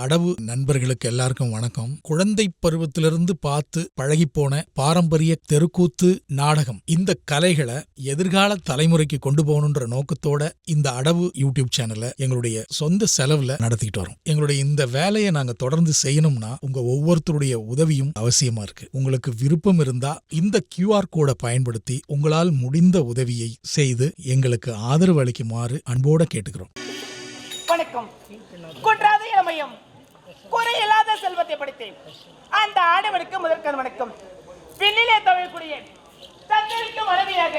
அடவு நண்பர்களுக்கு எல்லாருக்கும் வணக்கம். குழந்தை பருவத்திலிருந்து பார்த்து பழகிப்போன பாரம்பரிய தெருக்கூத்து, நாடகம், இந்த கலைகளை எதிர்கால தலைமுறைக்கு கொண்டு போகணுன்ற நோக்கத்தோட இந்த அடவு யூடியூப் சேனலை எங்களுடைய சொந்த செலவுல நடத்திட்டு வரோம். எங்களுடைய இந்த வேலையை நாங்க தொடர்ந்து செய்யணும்னா உங்க ஒவ்வொருத்தருடைய உதவியும் அவசியமா இருக்கு. உங்களுக்கு விருப்பம் இருந்தா இந்த QR கோடை பயன்படுத்தி உங்களால் முடிந்த உதவியை செய்து எங்களுக்கு ஆதரவு அளிக்குமாறு அன்போட கேட்டுக்கிறோம். வணக்கம். குன்றாத இளமையும் குறையில்லாத செல்வத்தை படித்தேன். அந்த ஆடவனுக்கு முதற்கண் வணக்கம். விண்ணிலே தமிழ்குடியே தங்களுக்கு மனைவியாக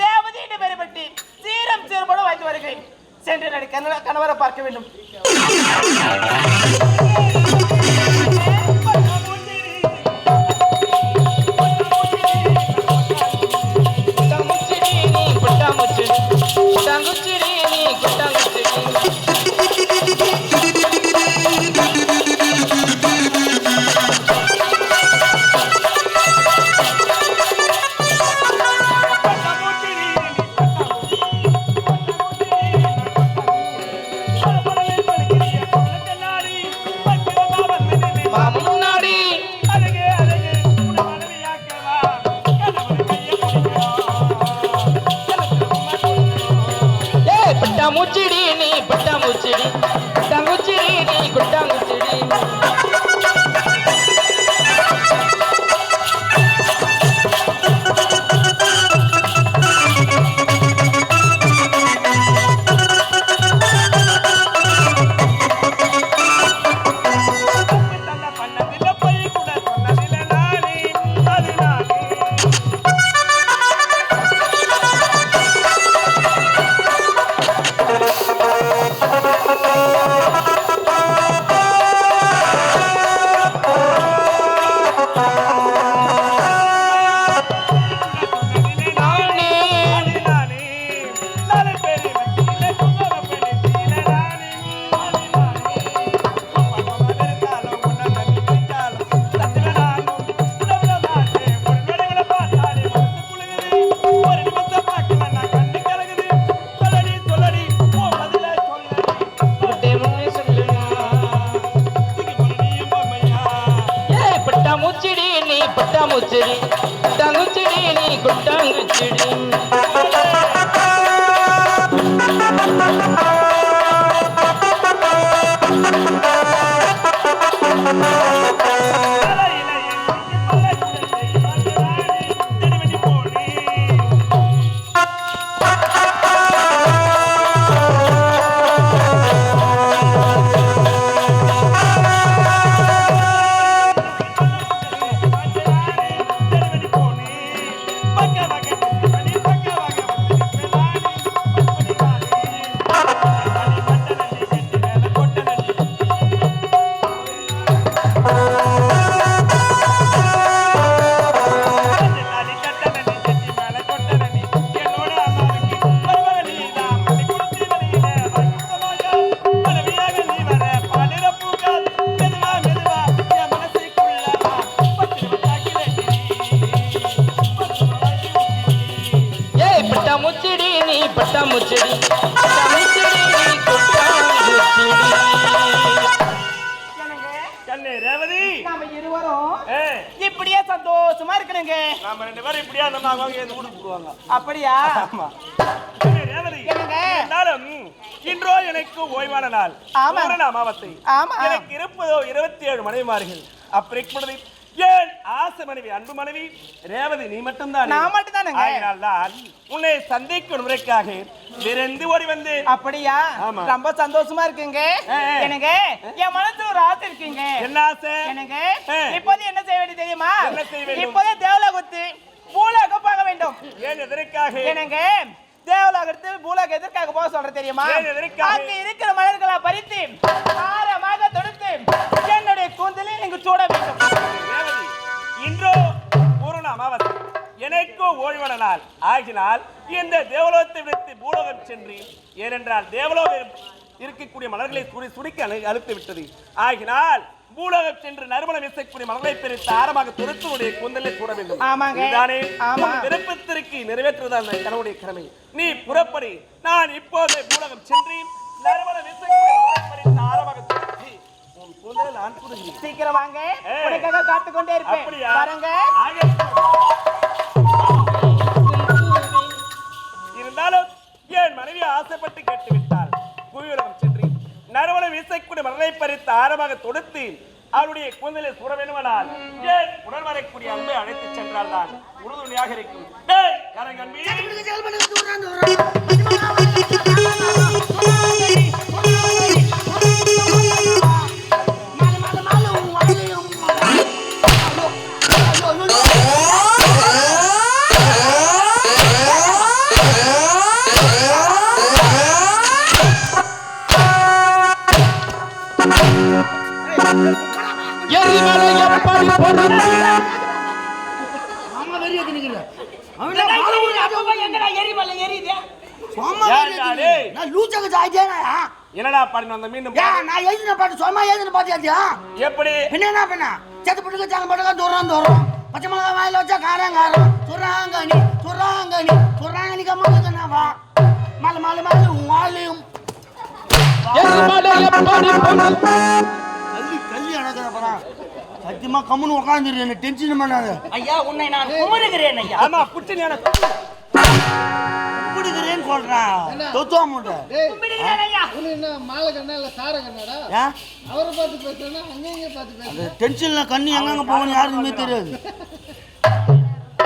ரேவதி என்று பெறப்பட்டு சீரம் சீர்போடு வாழ்ந்து வருகிறேன். சென்று கணவரை பார்க்க வேண்டும். இப்படியே சந்தோஷமா இருக்கணுங்க. நாம ரெண்டு பேரும் இப்படியே நம்ம அவங்க ஊருக்கு போடுவாங்க. அப்படியா? ஆமா. இன்றோ எனக்கு ஓய்வான நாள். அமாவாசை. எனக்கு இருப்பதோ 27 மனைவிமார்கள். அப்படி ஏன் ஆசை மனைவி, அன்பு மனைவி ரேவதி நீ மட்டும்தான். நான் மட்டும்தானே. அதனால்தான் உன்னை சந்திக்கும் முறைக்காக விரைந்து ஓடி வந்து. அப்படியா? ரொம்ப சந்தோஷமா இருக்குங்க. எனக்கு என் மனசுல ஒரு ஆசை இருக்குங்க. என்ன ஆசை? எனக்கு இப்போது என்ன செய்ய வேண்டியது தெரியுமா? இப்போதே தேவலோகத்து பூலோகம் பார்க்க வேண்டும். ஏன் எதற்காக? எனக்கு தேவலோகத்து பூலோகம் எதற்காக போக சொல்ற தெரியுமா? அங்க இருக்கிற மலர்களை பறித்து ஆரமாக தொடுத்து என்னுடைய கூந்தலில் நீங்க சூட வேண்டும். இன்றோ பூரண அமாவாசை, எனக்கோ ஓய்வான நாள் ஆகினால் இந்த தேவலோகத்தை விடுத்து பூலோகம் சென்று, ஏனென்றால் தேவலோகம் இருக்கக்கூடிய மலர்களை சுருக்கி அழுத்து விட்டது. ஆகினால் பூலோகம் சென்று நறுமணம் வீசக்கூடிய மலர்களை பிரித்து ஆரமாக தொடுத்துடைய கூந்தலை சூட வேண்டும். விருப்பத்திற்கு நிறைவேற்றுவதால் கனவுடைய கடமை. நீ புறப்படி. நான் இப்போது பூலோகம் சென்று நறுமணம் வீசக்கூடிய மலர்களை பிரித்து ஆரமாக தொடுத்து கூந்தலை நான் கூடுகிறேன். சீக்கிரம் வாங்க, உனக்காக காத்து கொண்டே இருப்பேன். அப்படியா? பாருங்க. இருந்தாலும் என் மனைவி ஆசைப்பட்டு கேட்டுவிட்டாள். புவியுலகம் சென்று நறுவன வீசக்கூடிய மரலை பறித்து ஆரமாக தொடுத்து அவருடைய கூந்தலை சூட வேண்டுமானால் ஏன் உடல் வரக்கூடிய அன்பை அழைத்து சென்றால் தான் உறுதுணையாக இருக்கும். என்னடா பாருங்க அந்த மீண்டும் நான் எழுதின பாட்டு சும்மா எழுதின பாத்தியா எப்படி என்ன பண்ண செத்து புட்டுக்க சாங்க போட்டுக்க தூரம் பச்சை மிளகா வாயில வச்சா காரம் சுராங்கனி சுராங்கனி கம்மா மலை மலை மலை வாழையும் கல்வி அடக்கிறப்பா சத்தியமா கம்முன்னு உட்காந்துரு என்ன டென்ஷன் பண்ணாது. ஐயா உன்னை நான் குமருகிறேன் ஐயா. ஆமா புட்டு நீ கும்பிடுகிறேன்னு சொல்றான் தொத்துவா மூட்டை கும்பிடுகிறேன் ஐயா. என்ன மாலை கண்ணா இல்ல சார கண்ணாடா? அவரை பார்த்து பேசுறேன்னா அங்கங்க பார்த்து பேசுறேன். டென்ஷன்ல கண்ணு எங்கங்க போகணும் யாருக்குமே தெரியாது.